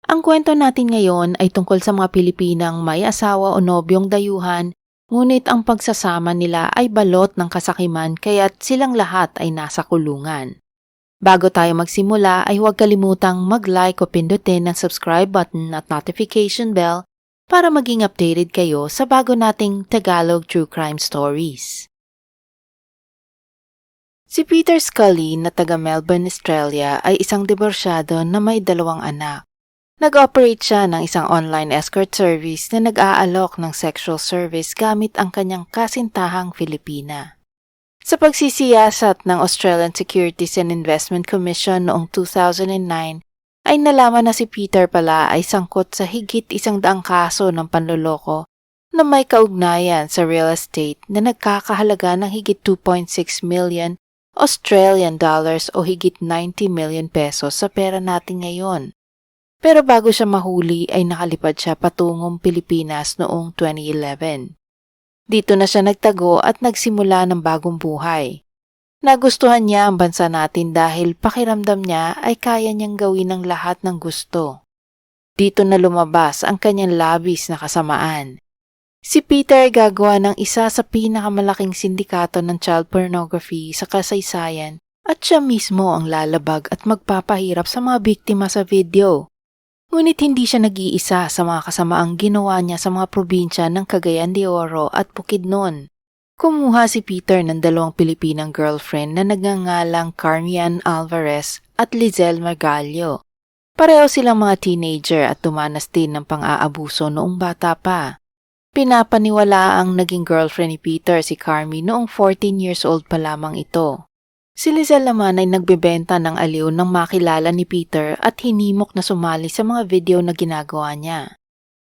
Ang kwento natin ngayon ay tungkol sa mga Pilipinang may asawa o nobyong dayuhan, ngunit ang pagsasama nila ay balot ng kasakiman kaya't silang lahat ay nasa kulungan. Bago tayo magsimula ay huwag kalimutang mag-like o pindutin ang subscribe button at notification bell para maging updated kayo sa bago nating Tagalog True Crime Stories. Si Peter Scully na taga Melbourne, Australia ay isang diborsyado na may 2 anak. Nag-operate siya ng isang online escort service na nag-aalok ng sexual service gamit ang kanyang kasintahang Filipina. Sa pagsisiyasat ng Australian Securities and Investment Commission noong 2009, ay nalaman na si Peter pala ay sangkot sa higit 100 kaso ng panloloko na may kaugnayan sa real estate na nagkakahalaga ng higit 2.6 million Australian dollars o higit 90 million pesos sa pera natin ngayon. Pero bago siya mahuli ay nakalipad siya patungong Pilipinas noong 2011. Dito na siya nagtago at nagsimula ng bagong buhay. Nagustuhan niya ang bansa natin dahil pakiramdam niya ay kaya niyang gawin ang lahat ng gusto. Dito na lumabas ang kanyang labis na kasamaan. Si Peter ay gagawa ng isa sa pinakamalaking sindikato ng child pornography sa kasaysayan at siya mismo ang lalabag at magpapahirap sa mga biktima sa video. Ngunit hindi siya nag-iisa sa mga kasamaang ginawa niya sa mga probinsya ng Cagayan de Oro at Bukidnon. Kumuha si Peter ng 2 Pilipinang girlfriend na nagngangalang Carmian Alvarez at Lizelle Margallo. Pareho silang mga teenager at tumanas din ng pang-aabuso noong bata pa. Pinapaniwala ang naging girlfriend ni Peter si Carmi noong 14 years old pa lamang ito. Si Lizelle naman ay nagbebenta ng aliw nang makilala ni Peter at hinimok na sumali sa mga video na ginagawa niya.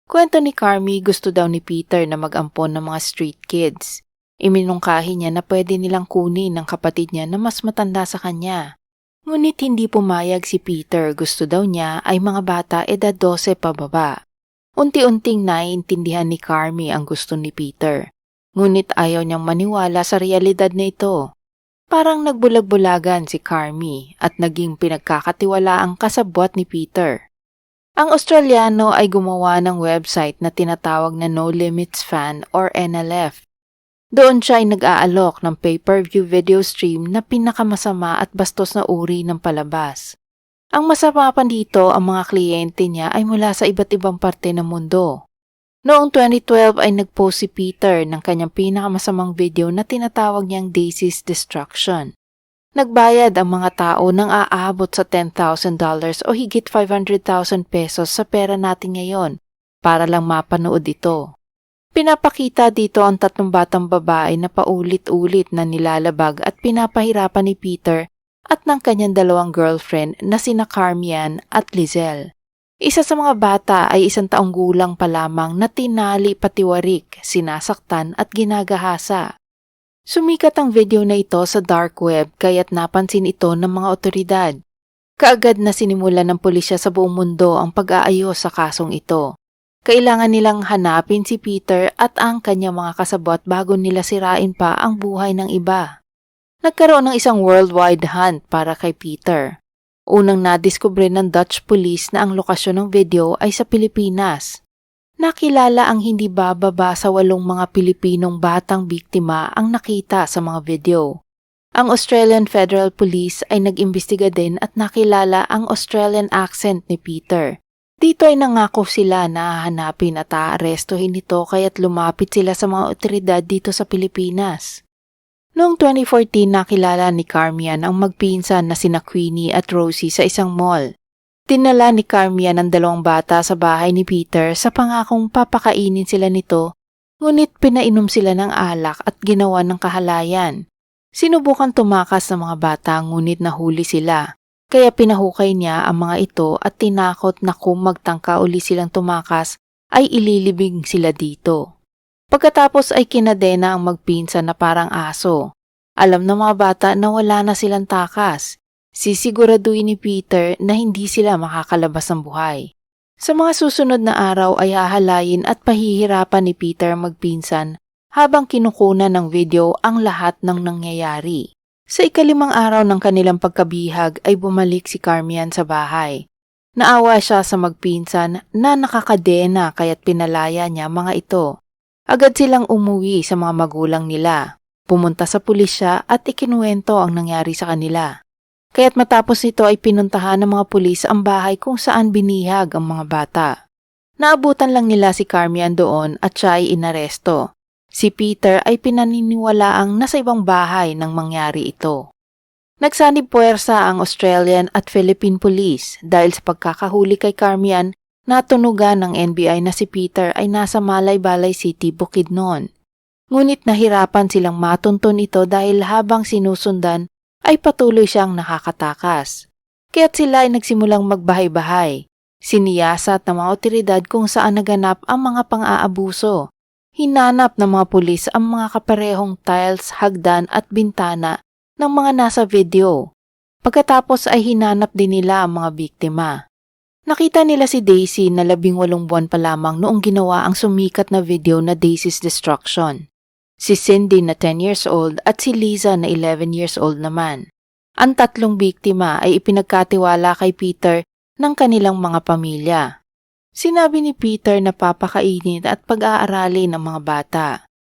Kwento ni Carmi, gusto daw ni Peter na mag-ampon ng mga street kids. Iminungkahi niya na pwede nilang kunin ng kapatid niya na mas matanda sa kanya. Ngunit hindi pumayag si Peter, gusto daw niya ay mga bata edad 12 pababa. Unti-unting naiintindihan ni Carmi ang gusto ni Peter. Ngunit ayaw niyang maniwala sa realidad na ito. Parang nagbulag-bulagan si Carmi at naging pinagkakatiwalaang kasabwat ni Peter. Ang Australiano ay gumawa ng website na tinatawag na No Limits Fan or NLF. Doon siya ay nag-aalok ng pay-per-view video stream na pinakamasama at bastos na uri ng palabas. Ang masama pa dito, ang mga kliyente niya ay mula sa iba't ibang parte ng mundo. Noong 2012 ay nag-post si Peter ng kanyang pinakamasamang video na tinatawag niyang Daisy's Destruction. Nagbayad ang mga tao ng aabot sa $10,000 o higit 500,000 pesos sa pera natin ngayon para lang mapanood ito. Pinapakita dito ang 3 batang babae na paulit-ulit na nilalabag at pinapahirapan ni Peter at ng kanyang 2 girlfriend na sina Carmian at Lizelle. Isa sa mga bata ay 1 taong gulang pa lamang na tinali patiwarik, sinasaktan at ginagahasa. Sumikat ang video na ito sa dark web kaya't napansin ito ng mga otoridad. Kaagad na sinimulan ng pulisya sa buong mundo ang pag-aayos sa kasong ito. Kailangan nilang hanapin si Peter at ang kanyang mga kasabwat bago nila sirain pa ang buhay ng iba. Nagkaroon ng isang worldwide hunt para kay Peter. Unang nadiskubre ng Dutch police na ang lokasyon ng video ay sa Pilipinas. Nakilala ang hindi bababa sa 8 mga Pilipinong batang biktima ang nakita sa mga video. Ang Australian Federal Police ay nag-imbestiga din at nakilala ang Australian accent ni Peter. Dito ay nangako sila na hahanapin at aarestuhin ito kaya't lumapit sila sa mga otoridad dito sa Pilipinas. Noong 2014, nakilala ni Carmian ang magpinsan na sina Queenie at Rosie sa isang mall. Dinala ni Carmian ang 2 bata sa bahay ni Peter sa pangakong papakainin sila nito, ngunit pinainom sila ng alak at ginawa ng kahalayan. Sinubukan tumakas ng mga bata ngunit nahuli sila, kaya pinahukay niya ang mga ito at tinakot na kung magtangka uli silang tumakas ay ililibing sila dito. Pagkatapos ay kinadena ang magpinsan na parang aso. Alam ng mga bata na wala na silang takas. Sisiguraduhin ni Peter na hindi sila makakalabas ng buhay. Sa mga susunod na araw ay hahalayin at pahihirapan ni Peter magpinsan habang kinukunan ng video ang lahat ng nangyayari. Sa ika-5 araw ng kanilang pagkabihag ay bumalik si Carmian sa bahay. Naawa siya sa magpinsan na nakakadena kaya't pinalaya niya mga ito. Agad silang umuwi sa mga magulang nila. Pumunta sa pulisya at ikinuwento ang nangyari sa kanila. Kaya't matapos nito ay pinuntahan ng mga pulis ang bahay kung saan binihag ang mga bata. Naabutan lang nila si Carmian doon at siya ay inaresto. Si Peter ay pinaniniwalaang nasa ibang bahay nang mangyari ito. Nagsanib puwersa ang Australian at Philippine Police dahil sa pagkakahuli kay Carmian, natunugan ng NBI na si Peter ay nasa Malay-Balay City, Bukidnon. Ngunit nahirapan silang matuntun ito dahil habang sinusundan ay patuloy siyang nakakatakas. Kaya't sila ay nagsimulang magbahay-bahay. Siniyasat ng mga otoridad kung saan naganap ang mga pang-aabuso. Hinanap ng mga pulis ang mga kaparehong tiles, hagdan at bintana ng mga nasa video. Pagkatapos ay hinanap din nila ang mga biktima. Nakita nila si Daisy na 18 buwan pa lamang noong ginawa ang sumikat na video na Daisy's Destruction. Si Cindy na 10 years old at si Liza na 11 years old naman. Ang tatlong biktima ay ipinagkatiwala kay Peter ng kanilang mga pamilya. Sinabi ni Peter na papakainin at pag-aaralin ang mga bata.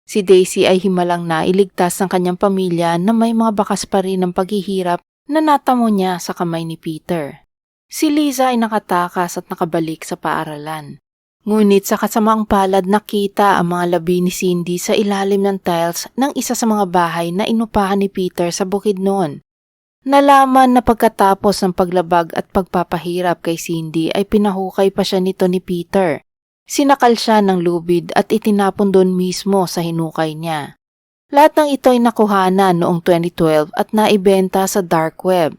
Si Daisy ay himalang nailigtas ng kanyang pamilya na may mga bakas pa rin ng paghihirap na natamo niya sa kamay ni Peter. Si Liza ay nakatakas at nakabalik sa paaralan. Ngunit sa kasamaang palad nakita ang mga labi ni Cindy sa ilalim ng tiles ng isa sa mga bahay na inupahan ni Peter sa Bukidnon. Nalaman na pagkatapos ng paglabag at pagpapahirap kay Cindy ay pinahukay pa siya nito ni Peter. Sinakal siya ng lubid at itinapon doon mismo sa hinukay niya. Lahat ng ito ay nakuhanan noong 2012 at naibenta sa dark web.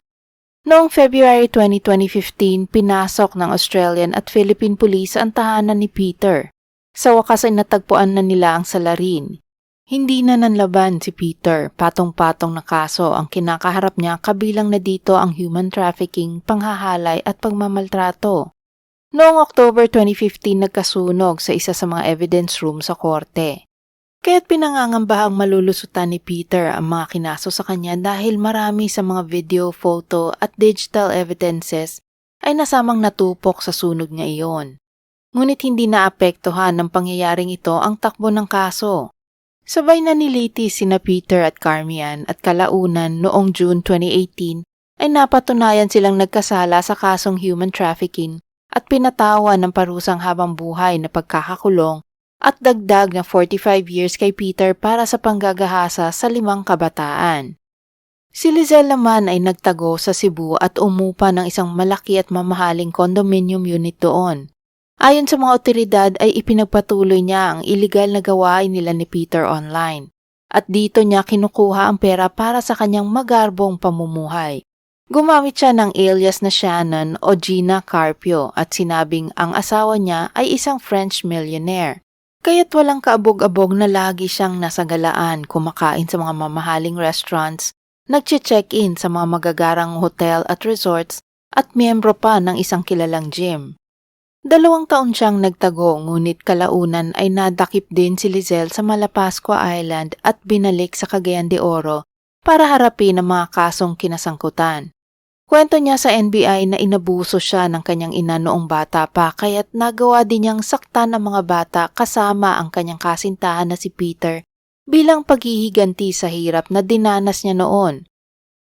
Noong February 2015, pinasok ng Australian at Philippine Police ang tahanan ni Peter. Sa wakas ay natagpuan na nila ang salarin. Hindi na nanlaban si Peter, patong-patong na kaso ang kinakaharap niya kabilang na dito ang human trafficking, panghahalay at pagmamaltrato. Noong October 2015 nagkasunog sa isa sa mga evidence room sa korte. Kaya't pinangangambahang malulusutan ni Peter ang mga kinaso sa kanya dahil marami sa mga video, photo at digital evidences ay nasamang natupok sa sunog niya iyon. Ngunit hindi naapektuhan ng pangyayaring ito ang takbo ng kaso. Sabay na nilitis sina Peter at Carmian at kalaunan noong June 2018 ay napatunayan silang nagkasala sa kasong human trafficking at pinatawan ng parusang habang buhay na pagkakakulong at dagdag na 45 years kay Peter para sa panggagahasa sa 5 kabataan. Si Lizelle naman ay nagtago sa Cebu at umupa ng isang malaki at mamahaling condominium unit doon. Ayon sa mga otoridad ay ipinagpatuloy niya ang iligal na gawain nila ni Peter online at dito niya kinukuha ang pera para sa kanyang magarbong pamumuhay. Gumamit siya ng alias na Shannon o Gina Carpio at sinabing ang asawa niya ay isang French millionaire. Kaya't walang kaabog-abog na lagi siyang nasa galaan, kumakain sa mga mamahaling restaurants, nagche-check-in sa mga magagarang hotel at resorts at miyembro pa ng isang kilalang gym. 2 taon siyang nagtago ngunit kalaunan ay nadakip din si Lizelle sa Malapascua Island at binalik sa Cagayan de Oro para harapin ang mga kasong kinasangkutan. Kwento niya sa NBI na inabuso siya ng kanyang ina noong bata pa kaya't nagawa din niyang saktan ang mga bata kasama ang kanyang kasintahan na si Peter bilang paghihiganti sa hirap na dinanas niya noon.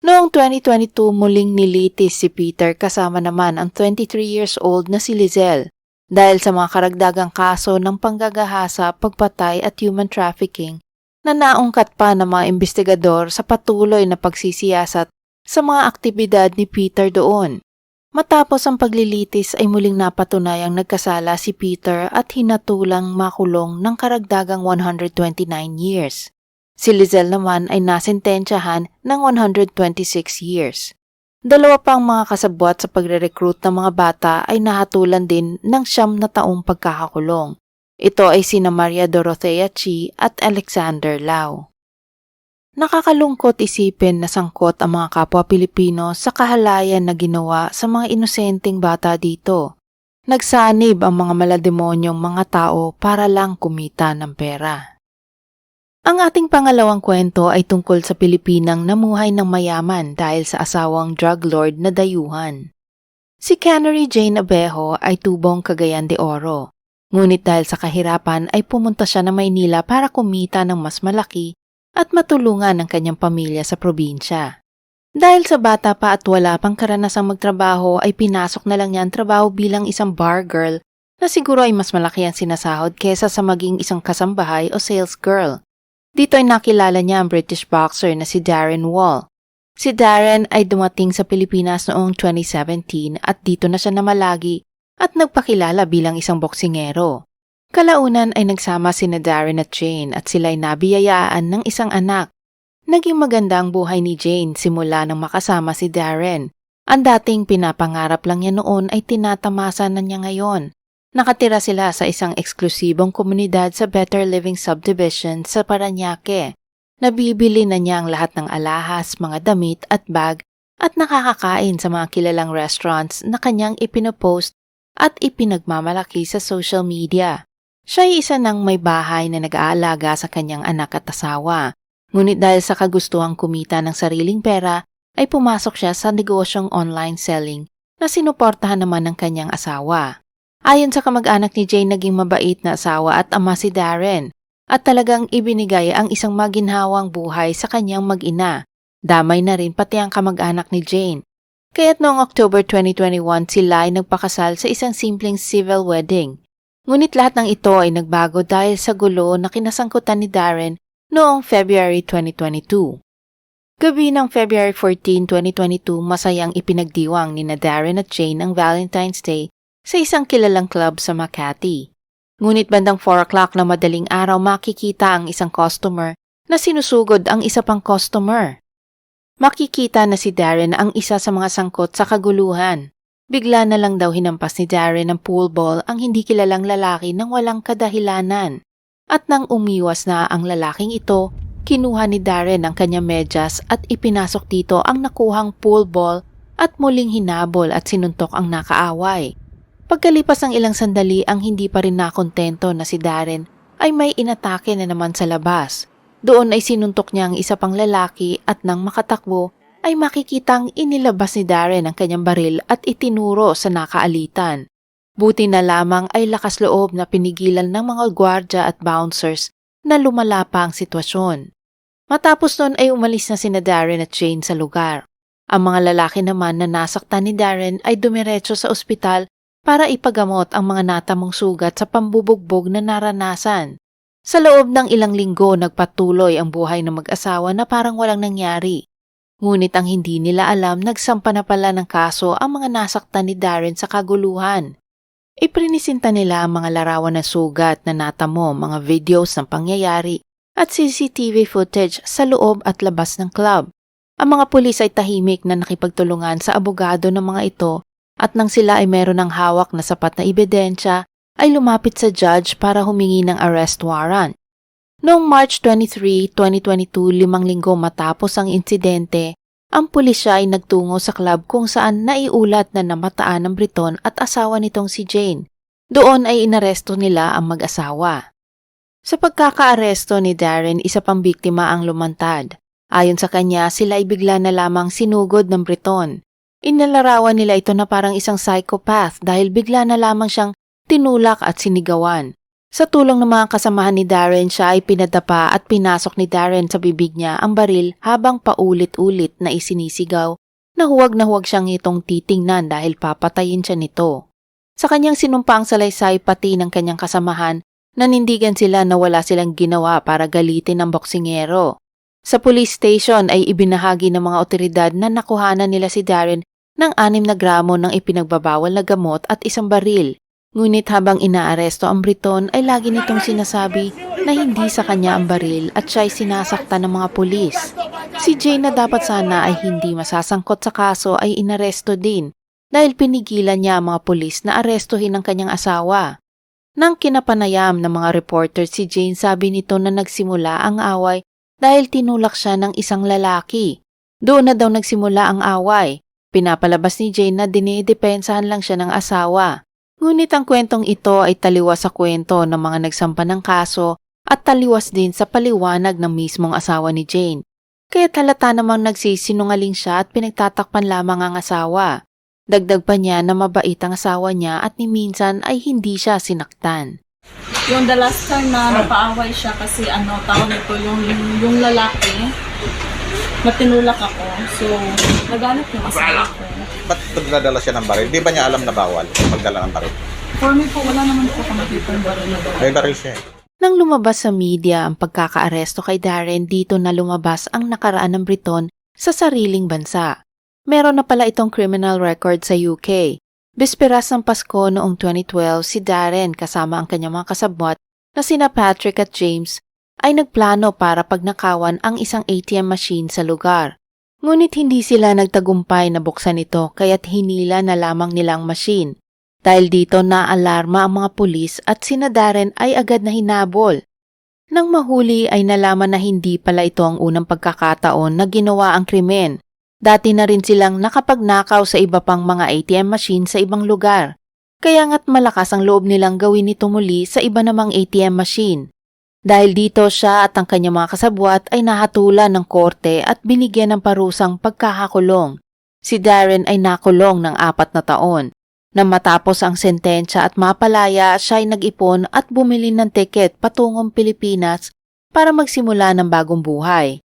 Noong 2022 muling nilitis si Peter kasama naman ang 23 years old na si Lizelle dahil sa mga karagdagang kaso ng panggagahasa, pagpatay at human trafficking na naungkat pa ng mga investigador sa patuloy na pagsisiyasat sa mga aktibidad ni Peter doon. Matapos ang paglilitis ay muling napatunayang nagkasala si Peter at hinatulang makulong ng karagdagang 129 years. Si Lizelle naman ay nasentensyahan ng 126 years. 2 pang mga kasabwat sa pagre-recruit ng mga bata ay nahatulan din ng 9 na taong pagkakakulong. Ito ay sina Maria Dorothea Chi at Alexander Lau. Nakakalungkot isipin na sangkot ang mga kapwa Pilipino sa kahalayan na ginawa sa mga inosenteng bata dito. Nagsanib ang mga malademonyong mga tao para lang kumita ng pera. Ang ating pangalawang kwento ay tungkol sa Pilipinang namuhay ng mayaman dahil sa asawang drug lord na dayuhan. Si Canary Jane Abejo ay tubong Cagayan de Oro. Ngunit dahil sa kahirapan ay pumunta siya ng Maynila para kumita ng mas malaki at matulungan ang kanyang pamilya sa probinsya. Dahil sa bata pa at wala pang karanasang magtrabaho ay pinasok na lang niya ang trabaho bilang isang bar girl na siguro ay mas malaki ang sinasahod kesa sa maging isang kasambahay o sales girl. Dito ay nakilala niya ang British boxer na si Darren Wall. Si Darren ay dumating sa Pilipinas noong 2017 at dito na siya namalagi at nagpakilala bilang isang boksingero. Kalaunan ay nagsama sina Darren at Jane at sila ay nabiyayaan ng isang anak. Naging maganda ang buhay ni Jane simula nang makasama si Darren. Ang dating pinapangarap lang niya noon ay tinatamasa na niya ngayon. Nakatira sila sa isang eksklusibong komunidad sa Better Living Subdivision sa Parañaque. Nabibili na niya ang lahat ng alahas, mga damit at bag at nakakakain sa mga kilalang restaurants na kanyang ipinopost at ipinagmamalaki sa social media. Siya ay isa ng may bahay na nag-aalaga sa kanyang anak at asawa. Ngunit dahil sa kagustuhang kumita ng sariling pera, ay pumasok siya sa negosyong online selling na sinuportahan naman ng kanyang asawa. Ayon sa kamag-anak ni Jane, naging mabait na asawa at ama si Darren at talagang ibinigay ang isang maginhawang buhay sa kanyang mag-ina. Damay na rin pati ang kamag-anak ni Jane. Kaya't noong October 2021 sila ay nagpakasal sa isang simpleng civil wedding. Ngunit lahat ng ito ay nagbago dahil sa gulo na kinasangkutan ni Darren noong February 2022. Gabi ng February 14, 2022, masayang ipinagdiwang ni Darren at Jane ang Valentine's Day sa isang kilalang club sa Makati. Ngunit bandang 4 o'clock na madaling araw makikita ang isang customer na sinusugod ang isa pang customer. Makikita na si Darren ang isa sa mga sangkot sa kaguluhan. Bigla na lang daw hinampas ni Darren ng pool ball ang hindi kilalang lalaki nang walang kadahilanan. At nang umiwas na ang lalaking ito, kinuha ni Darren ang kanyang medyas at ipinasok dito ang nakuhang pool ball at muling hinabol at sinuntok ang nakaaway. Pagkalipas ng ilang sandali ang hindi pa rin nakontento na si Darren ay may inatake na naman sa labas. Doon ay sinuntok niya ang isa pang lalaki at nang makatakbo ay makikitang inilabas ni Darren ang kanyang baril at itinuro sa nakaalitan. Buti na lamang ay lakas loob na pinigilan ng mga gwardya at bouncers na lumala pa ang sitwasyon. Matapos nun ay umalis na sina Darren at Jane sa lugar. Ang mga lalaki naman na nasaktan ni Darren ay dumiretso sa ospital para ipagamot ang mga natamong sugat sa pambubugbog na naranasan. Sa loob ng ilang linggo nagpatuloy ang buhay ng mag-asawa na parang walang nangyari. Ngunit ang hindi nila alam, nagsampa na pala ng kaso ang mga nasaktan ni Darren sa kaguluhan. Iprinisinta nila ang mga larawan ng sugat na natamo, mga videos ng pangyayari at CCTV footage sa loob at labas ng club. Ang mga pulis ay tahimik na nakipagtulungan sa abogado ng mga ito at nang sila ay meron ng hawak na sapat na ebidensya ay lumapit sa judge para humingi ng arrest warrant. Noong March 23, 2022, 5 linggo matapos ang insidente, ang pulisya ay nagtungo sa club kung saan naiulat na namataan ng Briton at asawa nitong si Jane. Doon ay inaresto nila ang mag-asawa. Sa pagkakaaresto ni Darren, isa pang biktima ang lumantad. Ayon sa kanya, sila ay bigla na lamang sinugod ng Briton. Inalarawan nila ito na parang isang psychopath dahil bigla na lamang siyang tinulak at sinigawan. Sa tulong ng mga kasamahan ni Darren, siya ay pinadapa at pinasok ni Darren sa bibig niya ang baril habang paulit-ulit na isinisigaw na huwag siyang itong titingnan dahil papatayin siya nito. Sa kanyang sinumpang salaysay pati ng kanyang kasamahan, nanindigan sila na wala silang ginawa para galitin ang boksingero. Sa police station ay ibinahagi ng mga otoridad na nakuhanan nila si Darren ng 6 na gramo ng ipinagbabawal na gamot at isang baril. Ngunit habang inaaresto ang Briton ay lagi nitong sinasabi na hindi sa kanya ang baril at siya ay sinasaktan ng mga pulis. Si Jane na dapat sana ay hindi masasangkot sa kaso ay inaresto din dahil pinigilan niya ang mga pulis na arestuhin ang kanyang asawa. Nang kinapanayam ng mga reporter si Jane, sabi nito na nagsimula ang away dahil tinulak siya ng isang lalaki. Doon na daw nagsimula ang away. Pinapalabas ni Jane na dinidepensahan lang siya ng asawa. Ngunit ang kwentong ito ay taliwas sa kwento ng mga nagsampa ng kaso at taliwas din sa paliwanag ng mismong asawa ni Jane. Kaya halata namang nagsisinungaling siya at pinagtatakpan lamang ang asawa. Dagdag pa niya na mabait ang asawa niya at ni minsan ay hindi siya sinaktan. Yung the last time na napaaway siya kasi tawag nito, yung lalaki, matinulak ako. So, nagalit yung asawa ko. Ba't nagdadala siya ng baril? Di ba niya alam na bawal magdala ng baril? For me po, wala naman po nakita yung baril na doon. May baril siya. Nang lumabas sa media ang pagkakaaresto kay Darren, dito na lumabas ang nakaraan ng Briton sa sariling bansa. Meron na pala itong criminal record sa UK. Bisperas ng Pasko noong 2012, si Darren kasama ang kanyang mga kasabwat na sina Patrick at James ay nagplano para pagnakawan ang isang ATM machine sa lugar. Ngunit hindi sila nagtagumpay na buksan ito kaya't hinila na lamang nilang machine. Dahil dito naalarma ang mga pulis at sina Darren ay agad na hinabol. Nang mahuli ay nalaman na hindi pala ito ang unang pagkakataon na ginawa ang krimen. Dati na rin silang nakapagnakaw sa iba pang mga ATM machine sa ibang lugar. Kaya nga't malakas ang loob nilang gawin ito muli sa iba namang ATM machine. Dahil dito siya at ang kanyang mga kasabwat ay nahatulan ng korte at binigyan ng parusang pagkakakulong. Si Darren ay nakulong ng 4 na taon. Nang matapos ang sentensya at mapalaya, siya ay nag-ipon at bumili ng tiket patungong Pilipinas para magsimula ng bagong buhay.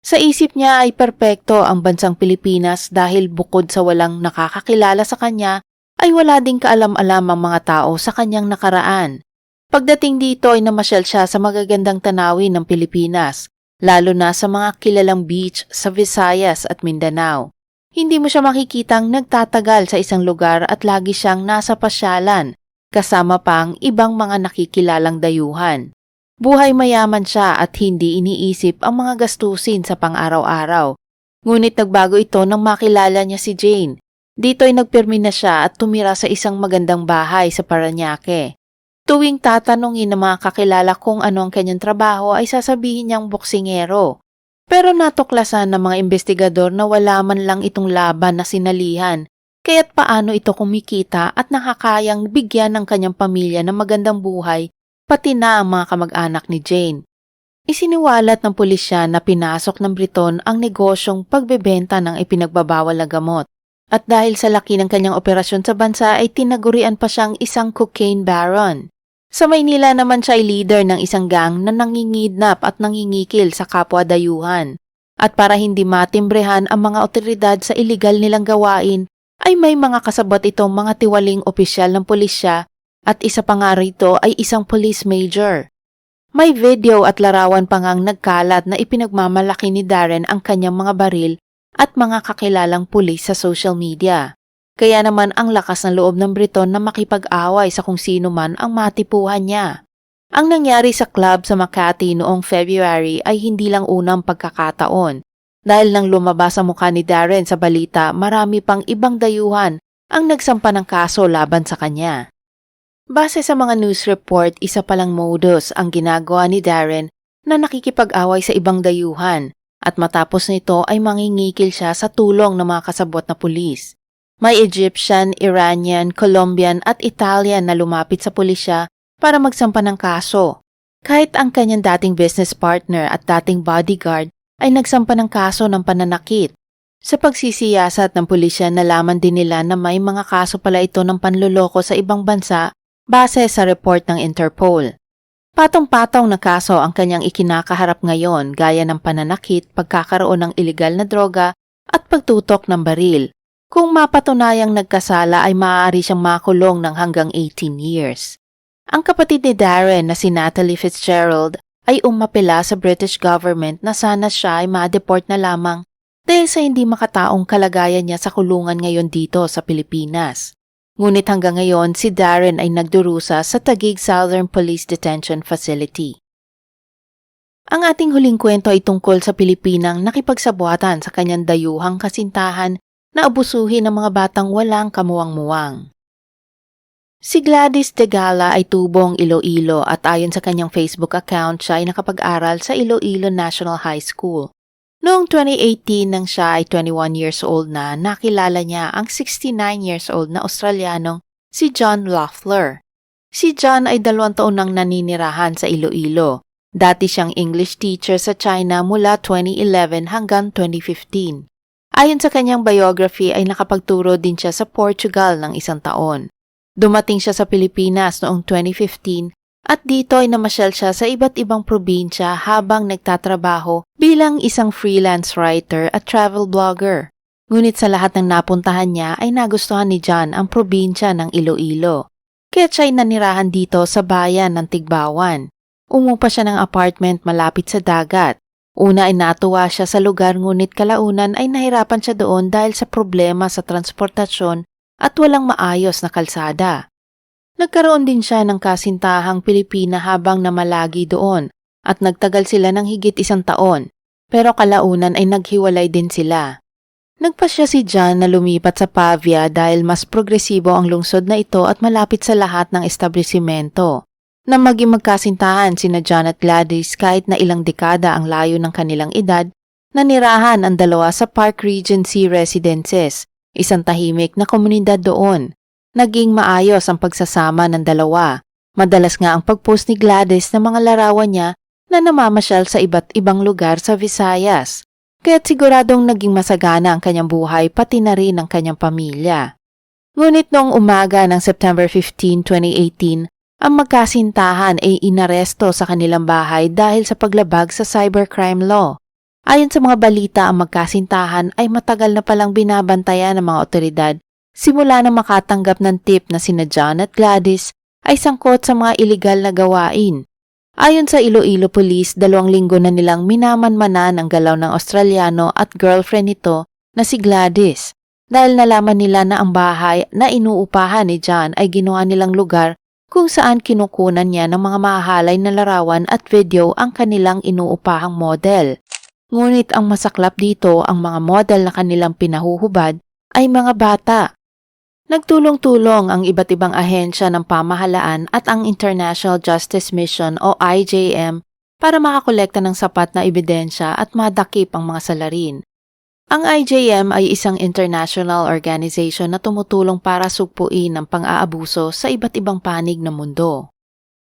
Sa isip niya ay perpekto ang bansang Pilipinas dahil bukod sa walang nakakakilala sa kanya, ay wala ding kaalam-alam ang mga tao sa kanyang nakaraan. Pagdating dito ay namasyal siya sa magagandang tanawin ng Pilipinas, lalo na sa mga kilalang beach sa Visayas at Mindanao. Hindi mo siya makikitang nagtatagal sa isang lugar at lagi siyang nasa pasyalan, kasama pang ibang mga nakikilalang dayuhan. Buhay mayaman siya at hindi iniisip ang mga gastusin sa pang-araw-araw. Ngunit nagbago ito nang makilala niya si Jane. Dito ay nagpirmi na siya at tumira sa isang magandang bahay sa Parañaque. Tuwing tatanungin ng mga kakilala kung ano ang kanyang trabaho ay sasabihin niyang boksingero. Pero natuklasan ng mga investigador na wala man lang itong laban na sinalihan, kaya't paano ito kumikita at nakakayang bigyan ng kanyang pamilya ng magandang buhay, pati na ang mga kamag-anak ni Jane. Isiniwalat ng pulisya na pinasok ng Briton ang negosyong pagbebenta ng ipinagbabawal na gamot. At dahil sa laki ng kanyang operasyon sa bansa ay tinagurian pa siyang isang cocaine baron. Sa Maynila naman siya ay leader ng isang gang na nangingidnap at nangingikil sa kapwa dayuhan. At para hindi matimbrehan ang mga otoridad sa iligal nilang gawain, ay may mga kasabot itong mga tiwaling opisyal ng pulisya at isa pa nga rito ay isang police major. May video at larawan pa ngang nagkalat na ipinagmamalaki ni Darren ang kanyang mga baril at mga kakilalang pulis sa social media. Kaya naman ang lakas ng loob ng Briton na makipag-away sa kung sino man ang matipuhan niya. Ang nangyari sa club sa Makati noong February ay hindi lang unang pagkakataon. Dahil nang lumabas ang mukha ni Darren sa balita, marami pang ibang dayuhan ang nagsampa ng kaso laban sa kanya. Base sa mga news report, isa palang modus ang ginagawa ni Darren na nakikipag-away sa ibang dayuhan at matapos nito ay mangingikil siya sa tulong ng mga kasabot na pulis. May Egyptian, Iranian, Colombian at Italian na lumapit sa pulisya para magsampa ng kaso. Kahit ang kanyang dating business partner at dating bodyguard ay nagsampa ng kaso ng pananakit. Sa pagsisiyasat ng pulisya, nalaman din nila na may mga kaso pala ito ng panloloko sa ibang bansa base sa report ng Interpol. Patong-patong na kaso ang kanyang ikinakaharap ngayon gaya ng pananakit, pagkakaroon ng ilegal na droga at pagtutok ng baril. Kung mapatunayang nagkasala ay maaari siyang makulong ng hanggang 18 years. Ang kapatid ni Darren na si Natalie Fitzgerald ay umapela sa British government na sana siya ay ma-deport na lamang dahil sa hindi makataong kalagayan niya sa kulungan ngayon dito sa Pilipinas. Ngunit hanggang ngayon si Darren ay nagdurusa sa Taguig Southern Police Detention Facility. Ang ating huling kwento ay tungkol sa Pilipinang nakipagsabuatan sa kanyang dayuhang kasintahan na abusuhin ng mga batang walang kamuwang-muwang. Si Gladys De Gala ay tubong Iloilo at ayon sa kanyang Facebook account, siya ay nakapag-aral sa Iloilo National High School. Noong 2018 nang siya ay 21 years old na, nakilala niya ang 69 years old na Australianong si John Loeffler. Si John ay 2 taon nang naninirahan sa Iloilo. Dati siyang English teacher sa China mula 2011 hanggang 2015. Ayon sa kanyang biography ay nakapagturo din siya sa Portugal ng 1 taon. Dumating siya sa Pilipinas noong 2015 at dito ay namasyal siya sa iba't ibang probinsya habang nagtatrabaho bilang isang freelance writer at travel blogger. Ngunit sa lahat ng napuntahan niya ay nagustuhan ni John ang probinsya ng Iloilo. Kaya siya ay nanirahan dito sa bayan ng Tigbawan. Umupa siya ng apartment malapit sa dagat. Una ay natuwa siya sa lugar ngunit kalaunan ay nahirapan siya doon dahil sa problema sa transportasyon at walang maayos na kalsada. Nagkaroon din siya ng kasintahang Pilipina habang namalagi doon at nagtagal sila ng higit 1 taon, pero kalaunan ay naghiwalay din sila. Nagpasya si John na lumipat sa Pavia dahil mas progresibo ang lungsod na ito at malapit sa lahat ng establisimento. Na maging magkasintahan sina John at Gladys kahit na ilang dekada ang layo ng kanilang edad, nanirahan ang dalawa sa Park Regency Residences, isang tahimik na komunidad doon. Naging maayos ang pagsasama ng dalawa. Madalas nga ang pag-post ni Gladys ng mga larawan niya na namamasyal sa iba't ibang lugar sa Visayas. Kaya't siguradong naging masagana ang kanyang buhay pati na rin ang kanyang pamilya. Ngunit noong umaga ng September 15, 2018, ang magkasintahan ay inaresto sa kanilang bahay dahil sa paglabag sa cybercrime law. Ayon sa mga balita, ang magkasintahan ay matagal na palang binabantayan ng mga otoridad simula na makatanggap ng tip na sina John at Gladys ay sangkot sa mga iligal na gawain. Ayon sa Iloilo Police, 2 linggo na nilang minamanmanan ang galaw ng Australiano at girlfriend nito na si Gladys dahil nalaman nila na ang bahay na inuupahan ni John ay ginawa nilang lugar kung saan kinukunan niya ng mga mahahalay na larawan at video ang kanilang inuupahang model. Ngunit ang masaklap dito, ang mga model na kanilang pinahuhubad ay mga bata. Nagtulong-tulong ang iba't ibang ahensya ng pamahalaan at ang International Justice Mission o IJM para makakolekta ng sapat na ebidensya at madakip ang mga salarin. Ang IJM ay isang international organization na tumutulong para sugpuin ang pang-aabuso sa iba't ibang panig ng mundo.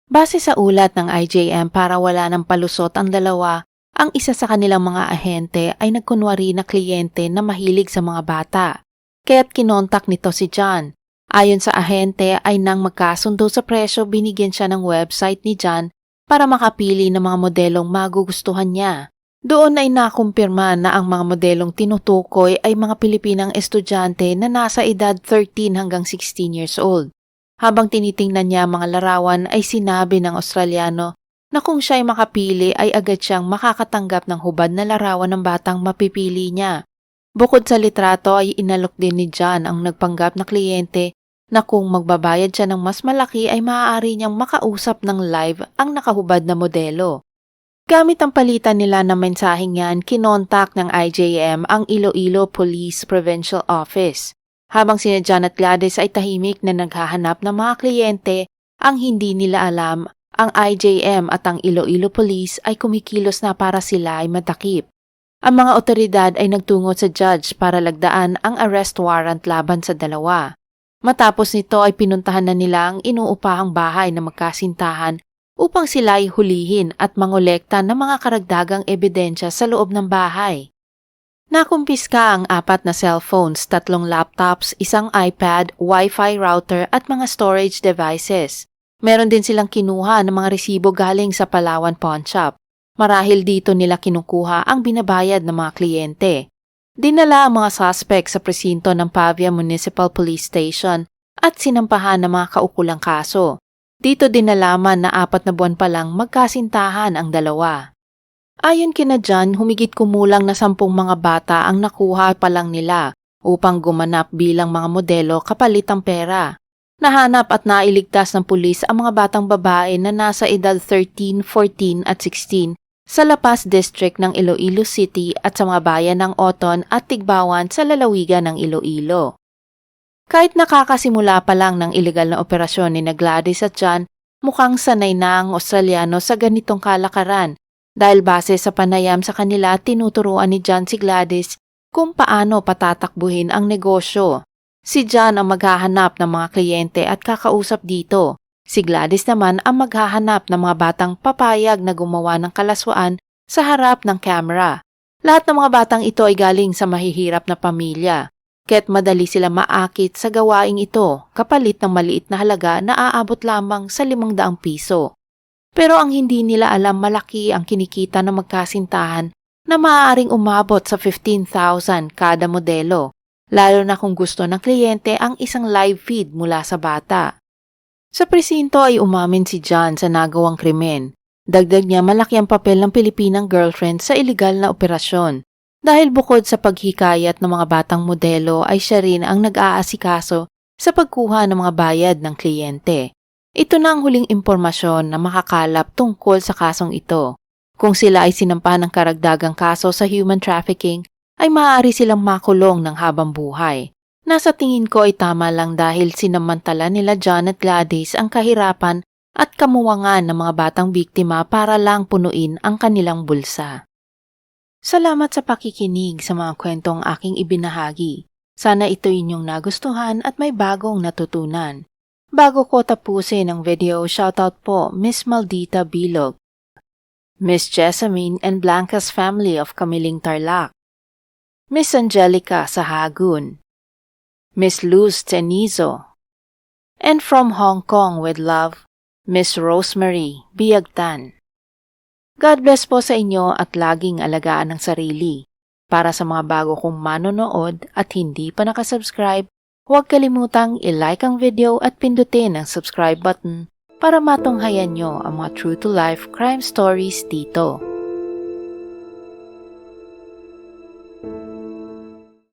Base sa ulat ng IJM, para wala ng palusot ang dalawa, ang isa sa kanilang mga ahente ay nagkunwari na kliyente na mahilig sa mga bata. Kaya't kinontak nito si John. Ayon sa ahente ay nang magkasundo sa presyo, binigyan siya ng website ni John para makapili ng mga modelong magugustuhan niya. Doon ay nakumpirma na ang mga modelong tinutukoy ay mga Pilipinang estudyante na nasa edad 13 hanggang 16 years old. Habang tinitingnan niya mga larawan ay sinabi ng Australiano na kung siya ay makapili ay agad siyang makakatanggap ng hubad na larawan ng batang mapipili niya. Bukod sa litrato ay inalok din ni John ang nagpanggap na kliyente na kung magbabayad siya ng mas malaki ay maaari niyang makausap ng live ang nakahubad na modelo. Gamit ang palitan nila ng mensaheng yan, kinontak ng IJM ang Iloilo Police Provincial Office. Habang sina John at Gladys ay tahimik na naghahanap ng mga kliyente, ang hindi nila alam, ang IJM at ang Iloilo Police ay kumikilos na para sila ay madakip. Ang mga otoridad ay nagtungo sa judge para lagdaan ang arrest warrant laban sa dalawa. Matapos nito ay pinuntahan na nila ang inuupahang bahay na magkasintahan upang sila ay hulihin at mangolekta ng mga karagdagang ebidensya sa loob ng bahay. Nakumpiska ang 4 na cellphones, 3 laptops, 1 iPad, Wi-Fi router at mga storage devices. Meron din silang kinuha ng mga resibo galing sa Palawan Pawn Shop. Marahil dito nila kinukuha ang binabayad ng mga kliyente. Dinala ang mga suspect sa presinto ng Pavia Municipal Police Station at sinampahan ng mga kaukulang kaso. Dito din nalaman na 4 na buwan pa lang magkasintahan ang dalawa. Ayon kina John, humigit kumulang na 10 mga bata ang nakuha pa lang nila upang gumanap bilang mga modelo kapalit ang pera. Nahanap at nailigtas ng pulis ang mga batang babae na nasa edad 13, 14 at 16 sa La Paz District ng Iloilo City at sa mga bayan ng Oton at Tigbawan sa lalawigan ng Iloilo. Kahit nakakasimula pa lang ng ilegal na operasyon ni Gladys at John, mukhang sanay na ang Australiano sa ganitong kalakaran dahil base sa panayam sa kanila tinuturuan ni John si Gladys kung paano patatakbuhin ang negosyo. Si John ang maghahanap ng mga kliyente at kakausap dito. Si Gladys naman ang maghahanap ng mga batang papayag na gumawa ng kalaswaan sa harap ng camera. Lahat ng mga batang ito ay galing sa mahihirap na pamilya, kaya't madali sila maakit sa gawaing ito kapalit ng maliit na halaga na aabot lamang sa 500 piso. Pero ang hindi nila alam, malaki ang kinikita ng magkasintahan na maaaring umabot sa 15,000 kada modelo, lalo na kung gusto ng kliyente ang isang live feed mula sa bata. Sa presinto ay umamin si John sa nagawang krimen. Dagdag niya, malaki ang papel ng Pilipinang girlfriend sa iligal na operasyon. Dahil bukod sa paghikayat ng mga batang modelo ay siya rin ang nag-aasikaso sa pagkuha ng mga bayad ng kliyente. Ito na ang huling impormasyon na makakalap tungkol sa kasong ito. Kung sila ay sinampahan ng karagdagang kaso sa human trafficking, ay maaari silang makulong ng habang buhay. Nasa tingin ko ay tama lang dahil sinamantala nila John at Gladys ang kahirapan at kamuwangan ng mga batang biktima para lang punuin ang kanilang bulsa. Salamat sa pakikinig sa mga kwentong aking ibinahagi. Sana ito inyong nagustuhan at may bagong natutunan. Bago ko tapusin ang video, shoutout po Miss Maldita Bilog, Miss Jessamine and Blanca's family of Kamiling Tarlac, Miss Angelica Sahagun, Miss Luz Tenizo, and from Hong Kong with love, Miss Rosemary Biagtan. God bless po sa inyo at laging alagaan ng sarili. Para sa mga bago kong manonood at hindi pa nakasubscribe, huwag kalimutang i-like ang video at pindutin ang subscribe button para matunghayan nyo ang mga true-to-life crime stories dito.